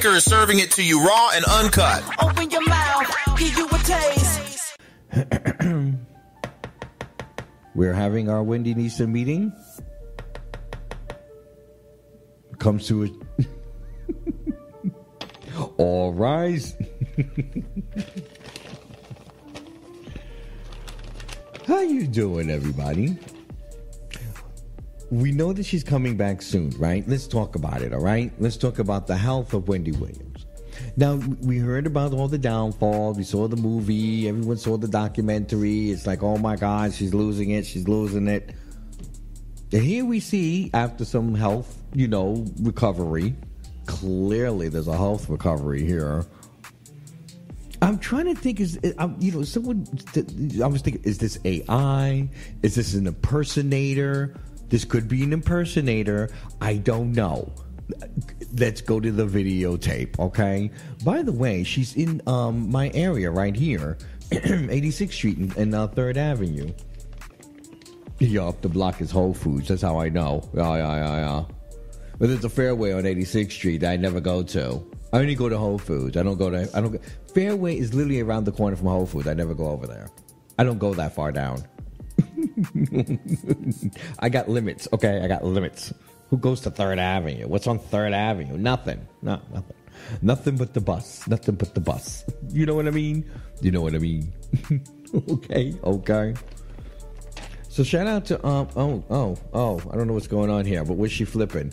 Snickers serving it to you raw and uncut. Open your mouth, give you a taste. We're having our Wendy Nisa meeting. Comes to it. All rise. How you doing, everybody? We know that she's coming back soon, right? Let's talk about it, all right? Let's talk about the health of Wendy Williams. Now, we heard about all the downfalls. We saw the movie. Everyone saw the documentary. It's like, oh, my God, she's losing it. She's losing it. And here we see, after some health, recovery. Clearly, there's a health recovery here. I'm trying to think, someone, I was thinking, is this AI? Is this an impersonator? This could be an impersonator. I don't know. Let's go to the videotape, okay? By the way, she's in my area right here, 86th Street and 3rd Avenue. Yeah, up the block is Whole Foods. That's how I know. Yeah. But there's a Fairway on 86th Street that I never go to. I only go to Whole Foods. Fairway is literally around the corner from Whole Foods. I never go over there. I don't go that far down. I got limits, okay? I got limits. Who goes to 3rd Avenue? What's on 3rd Avenue? Nothing. No, nothing. Nothing but the bus. Nothing but the bus. You know what I mean? You know what I mean? Okay. So shout out to I don't know what's going on here, but what's she flipping?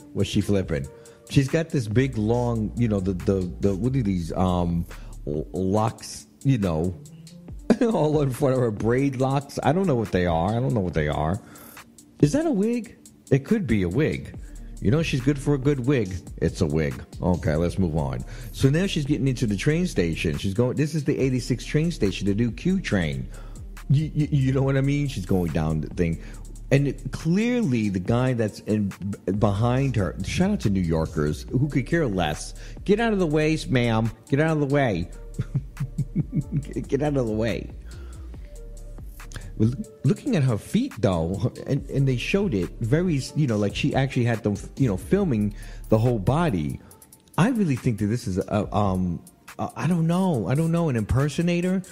She's got this big long, the what are these locks, all in front of her, braid locks. I don't know what they are. Is that a wig? It could be a wig. She's good for a good wig. It's a wig. Okay, let's move on. So now she's getting into the train station. This is the 86 train station, the new Q train. You know what I mean? She's going down the thing. And clearly the guy that's behind her, shout out to New Yorkers, who could care less. Get out of the way, ma'am. Get out of the way. Get out of the way. Well, looking at her feet, though, and they showed it very, like she actually had them, filming the whole body. I really think that this is, I don't know, an impersonator.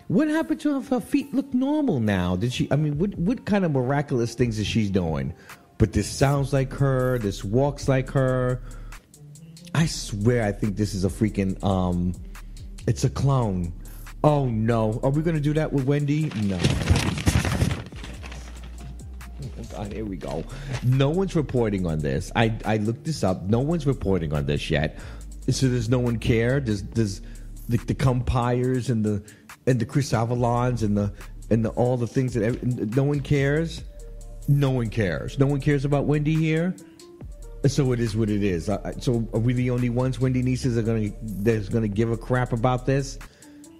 What happened to her feet? Look normal now. What kind of miraculous things is she doing? But this sounds like her. This walks like her. I swear, I think this is a freaking, it's a clone. Oh, no. Are we going to do that with Wendy? No. Oh, God, here we go. No one's reporting on this. I looked this up. No one's reporting on this yet. So does no one care? Does the Cumpires and the Chris Avalons and the all the things that no one cares. No one cares about Wendy here. So it is what it is. So are we the only ones Wendy nieces that's gonna give a crap about this?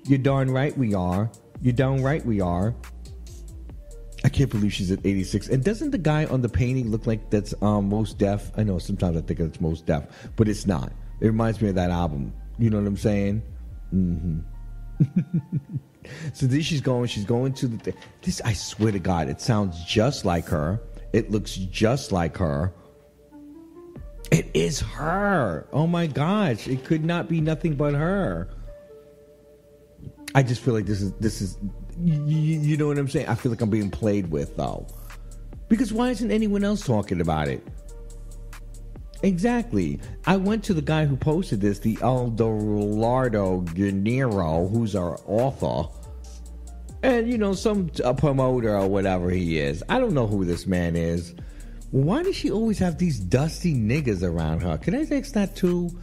You're darn right we are. I can't believe she's at 86. And doesn't the guy on the painting look like that's Most Def? I know sometimes I think it's Most Def, but it's not. It reminds me of that album. You know what I'm saying? Mm-hmm. So she's going to this. I swear to God, it sounds just like her. It looks just like her. It is her. Oh my gosh, it could not be nothing but her. I just feel like this is you know what I'm saying? I feel like I'm being played with though, because why isn't anyone else talking about it? Exactly. I went to the guy who posted this, the Aldolardo Gennaro, who's our author, and some promoter or whatever he is. I don't know who this man is. Why does she always have these dusty niggas around her? Can I text that too?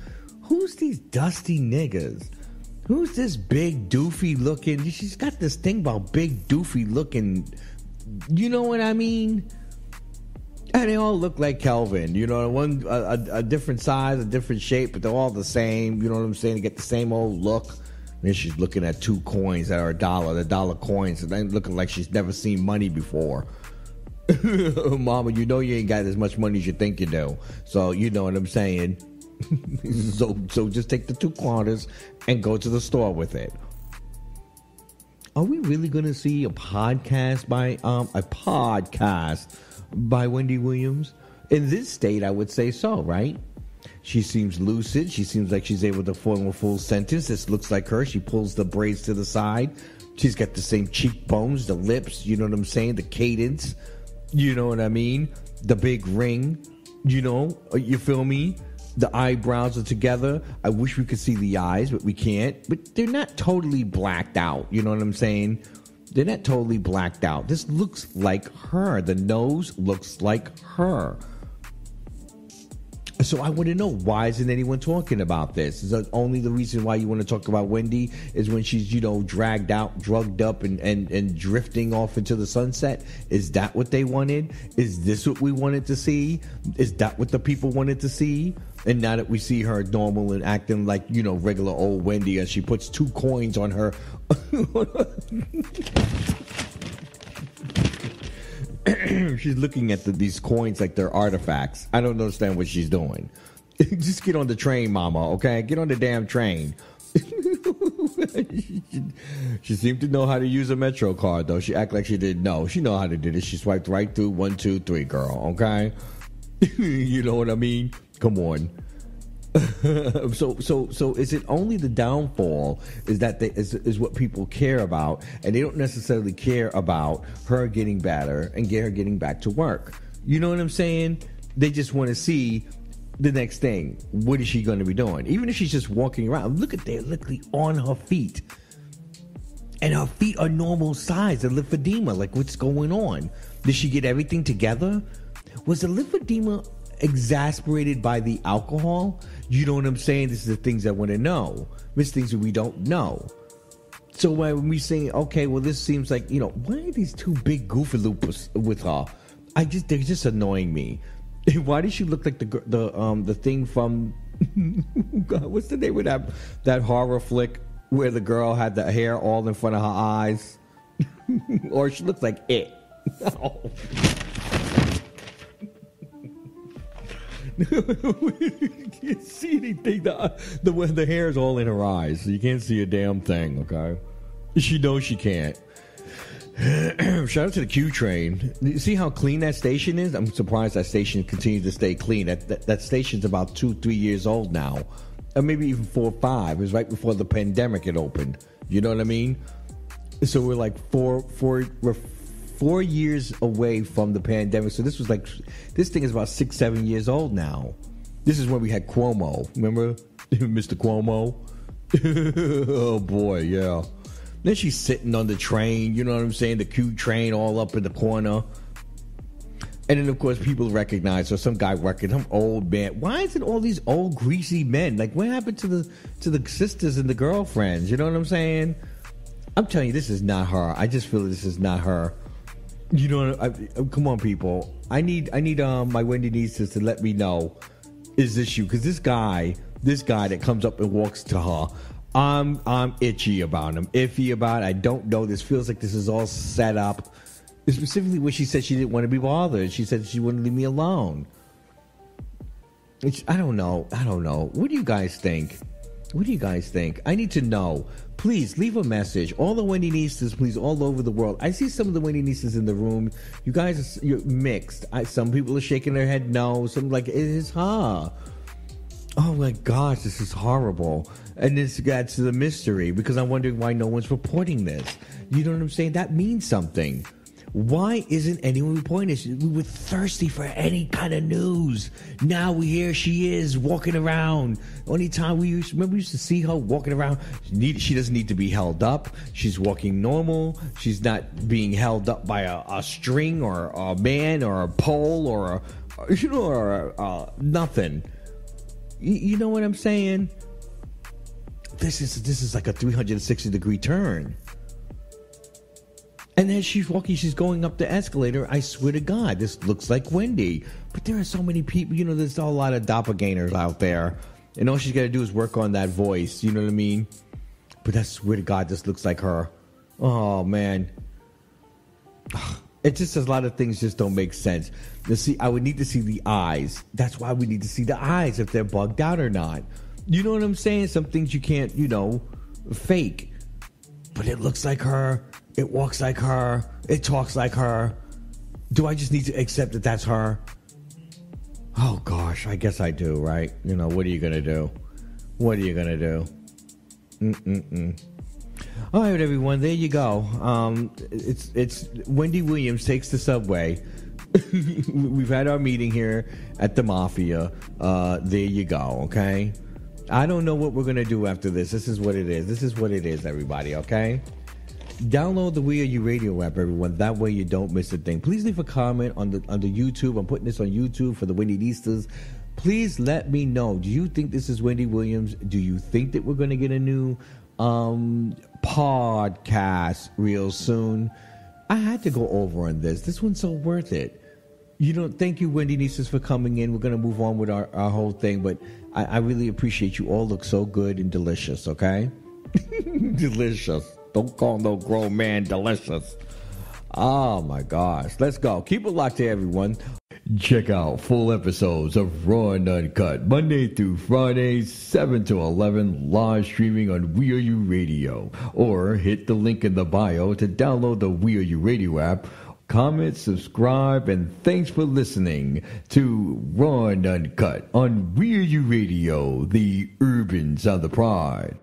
Who's these dusty niggas? Who's this big doofy looking? She's got this thing about big doofy looking. You know what I mean? And they all look like Kelvin, one a different size, a different shape, but they're all the same. You know what I'm saying? They get the same old look. And then she's looking at two coins that are $1, the dollar coins, and they're looking like she's never seen money before. Mama, you ain't got as much money as you think you do. So you know what I'm saying. so just take the 2 quarters and go to the store with it. Are we really going to see a podcast by Wendy Williams? In this state, I would say so, right? She seems lucid. She seems like she's able to form a full sentence. This looks like her. She pulls the braids to the side. She's got the same cheekbones, the lips, you know what I'm saying? The cadence, you know what I mean? The big ring, you know, you feel me? The eyebrows are together. I wish we could see the eyes, but we can't. But they're not totally blacked out, you know what I'm saying? They're not totally blacked out. This looks like her. The nose looks like her. So I want to know, why isn't anyone talking about this? Is that only the reason why you want to talk about Wendy is when she's, you know, dragged out, drugged up, and drifting off into the sunset? Is that what they wanted? Is this what we wanted to see? Is that what the people wanted to see? And now that we see her normal and acting like, you know, regular old Wendy, and she puts 2 coins on her. She's looking at these coins like they're artifacts. I don't understand what she's doing. Just get on the train, mama, okay? Get on the damn train. She seemed to know how to use a Metro card, though. She acted like she didn't know. She know how to do this. She swiped right through 1, 2, 3, girl, okay? You know what I mean? Come on. So is it only the downfall is what people care about, and they don't necessarily care about her getting better and her getting back to work? You know what I'm saying? They just want to see the next thing. What is she going to be doing? Even if she's just walking around, look at there, literally on her feet, and her feet are normal size. The lymphedema, like what's going on? Did she get everything together? Was the lymphedema exasperated by the alcohol? You know what I'm saying? This is the things I want to know. These things that we don't know. So when we say, okay, well, this seems like, you know, why are these 2 big goofy loops with her? They're just annoying me. Why does she look like the thing from God, what's the name of that horror flick where the girl had the hair all in front of her eyes? Or she looks like it. Oh. You can't see anything. The hair is all in her eyes, so you can't see a damn thing, okay? She knows she can't. Shout out to the Q train. You see how clean that station is? I'm surprised that station continues to stay clean. That station's about 2-3 years old now, or maybe even 4 or 5. It was right before the pandemic had opened. You know what I mean? So we're like we're 4 years away from the pandemic. So this thing is about 6-7 years old now. This is when we had Cuomo. Remember Mr. Cuomo? Oh boy, yeah. Then she's sitting on the train, you know what I'm saying? The Q train all up in the corner. And then, of course, people recognize her. Some guy recognized some old man. Why is it all these old, greasy men? Like, what happened to the sisters and the girlfriends? You know what I'm saying? I'm telling you, this is not her. I just feel this is not her. You know, come on, people. I need my Wendy nieces to let me know, is this you? Because this guy that comes up and walks to her, I'm itchy about him, iffy about it. I don't know. This feels like this is all set up. Specifically when she said she didn't want to be bothered. She said she wouldn't leave me alone. I don't know. What do you guys think? I need to know. Please leave a message. All the Wendy nieces, please, all over the world. I see some of the Wendy nieces in the room. You guys, you're mixed. Some people are shaking their head no. Some like, it is her. Oh my gosh, this is horrible. And this adds to the mystery, because I'm wondering why no one's reporting this. You know what I'm saying? That means something. Why isn't anyone reporting this? We were thirsty for any kind of news. Now here she is walking around. Only time we used to see her walking around. She doesn't need to be held up. She's walking normal. She's not being held up by a string or a man or a pole or nothing. You know what I'm saying? This is like a 360-degree turn. And as she's walking, she's going up the escalator. I swear to God, this looks like Wendy. But there are so many people, you know, there's a lot of doppelgangers out there. And all she's got to do is work on that voice, you know what I mean? But I swear to God, this looks like her. Oh, man. It just, a lot of things just don't make sense. You see, I would need to see the eyes. That's why we need to see the eyes, if they're bugged out or not. You know what I'm saying? Some things you can't, fake. But it looks like her. It walks like her. It talks like her. Do I just need to accept that that's her? Oh, gosh, I guess I do, right? You know, what are you going to do? What are you going to do? All right, everyone, there you go. It's Wendy Williams takes the subway. We've had our meeting here at the Mafia. There you go, okay? I don't know what we're going to do after this. This is what it is. This is what it is, everybody, okay? Download the We Are You Radio app, everyone. That way you don't miss a thing. Please leave a comment on the YouTube. I'm putting this on YouTube for the Wendyistas. Please let me know. Do you think this is Wendy Williams? Do you think that we're going to get a new podcast real soon? I had to go over on this. This one's so worth it. You know, thank you, Wendyistas, for coming in. We're going to move on with our whole thing, but I really appreciate you all. Look so good and delicious, okay? Delicious. Don't call no grown man delicious. Oh, my gosh. Let's go. Keep it locked here, everyone. Check out full episodes of Raw and Uncut, Monday through Friday, 7 to 11, live streaming on We Are You Radio. Or hit the link in the bio to download the We Are You Radio app. Comment, subscribe, and thanks for listening to Raw and Uncut on We Are You Radio, the urban sound of pride.